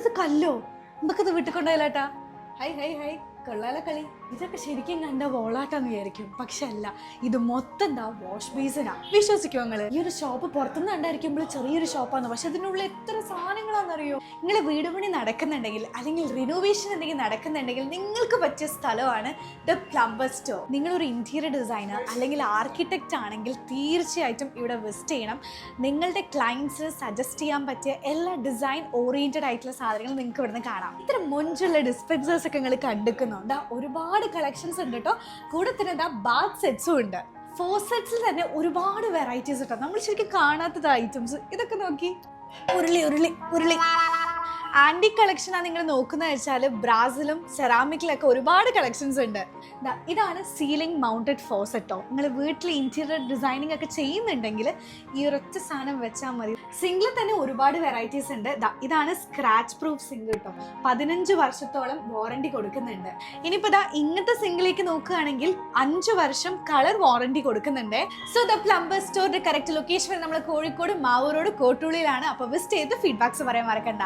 ഇത് കല്ലോ, നമുക്കത് വിട്ടുകൊണ്ടോയില്ലാട്ടാ. ഹൈ ഹൈ ഹൈ, കൊള്ളാല കളി. ഇതൊക്കെ ശരിക്കും കണ്ട വോളാട്ടാന്ന് വിചാരിക്കും, പക്ഷെ അല്ല, ഇത് മൊത്തം എന്താ വാഷ് ബേസിനാ. വിശ്വസിക്കുമോ നിങ്ങള്? ഈ ഒരു ഷോപ്പ് പുറത്തുനിന്ന് കണ്ടായിരിക്കുമ്പോൾ ചെറിയൊരു ഷോപ്പാണ്, പക്ഷെ അതിനുള്ളിൽ എത്ര സാധനങ്ങളാണെന്നറിയോ. നിങ്ങൾ വീട് പണി നടക്കുന്നുണ്ടെങ്കിൽ അല്ലെങ്കിൽ റിനോവേഷൻ എന്തെങ്കിലും നടക്കുന്നുണ്ടെങ്കിൽ നിങ്ങൾക്ക് പറ്റിയ സ്ഥലമാണ് ദ പ്ലംബർ സ്റ്റോർ. നിങ്ങളൊരു ഇന്റീരിയർ ഡിസൈനർ അല്ലെങ്കിൽ ആർക്കിടെക്റ്റ് ആണെങ്കിൽ തീർച്ചയായിട്ടും ഇവിടെ വിസിറ്റ് ചെയ്യണം. നിങ്ങളുടെ ക്ലയൻറ്റ്സ് സജസ്റ്റ് ചെയ്യാൻ പറ്റിയ എല്ലാ ഡിസൈൻ ഓറിയന്റഡ് ആയിട്ടുള്ള സാധനങ്ങൾ നിങ്ങൾക്ക് ഇവിടുന്ന് കാണാം. ഇത്ര മൊഞ്ചുള്ള ഡിസ്പെൻസേഴ്സ് ഒക്കെ നിങ്ങൾ കണ്ടെക്കുന്നുണ്ട്. ഒരുപാട് കളക്ഷൻസ് ഉണ്ട് കേട്ടോ. കൂടെ തന്നെ എന്താ ബാത്ത് സെറ്റ്സും ഉണ്ട്. ഫോസെറ്റ്സിൽ തന്നെ ഒരുപാട് വെറൈറ്റീസ് കേട്ടോ, നമ്മൾ ശരിക്കും കാണാത്തത് ഐറ്റംസ്. ഇതൊക്കെ നോക്കി, ഉരുളി ഉരുളി ഉരുളി. ആൻറ്റി കളക്ഷനാണ് നിങ്ങൾ നോക്കുന്നത് വെച്ചാൽ ബ്രാസിലും സെറാമിക്കിലൊക്കെ ഒരുപാട് കളക്ഷൻസ് ഉണ്ട്. ഇതാണ് സീലിംഗ് മൗണ്ടഡ് ഫോസെറ്റോ. നിങ്ങൾ വീട്ടിൽ ഇന്റീരിയർ ഡിസൈനിങ് ഒക്കെ ചെയ്യുന്നുണ്ടെങ്കിൽ ഈ ഒരൊറ്റ സാധനം വെച്ചാൽ മതി. സിംഗിൾ തന്നെ ഒരുപാട് വെറൈറ്റീസ് ഉണ്ട്. ഇതാണ് സ്ക്രാച്ച് പ്രൂഫ് സിംഗിൾ കേട്ടോ, 15 വർഷത്തോളം വാറണ്ടി കൊടുക്കുന്നുണ്ട്. ഇനിയിപ്പോൾ ഇങ്ങനത്തെ സിംഗിലേക്ക് നോക്കുകയാണെങ്കിൽ 5 വർഷം കളർ വാറണ്ടി കൊടുക്കുന്നുണ്ട്. സോ ദ പ്ലംബർ സ്റ്റോറിന്റെ കറക്റ്റ് ലൊക്കേഷൻ നമ്മൾ കോഴിക്കോട് മാവൂരോട് കോട്ടൂളിയിലാണ്. അപ്പോൾ വിസിറ്റ് ചെയ്ത് ഫീഡ്ബാക്സ് പറയാൻ മറക്കണ്ട.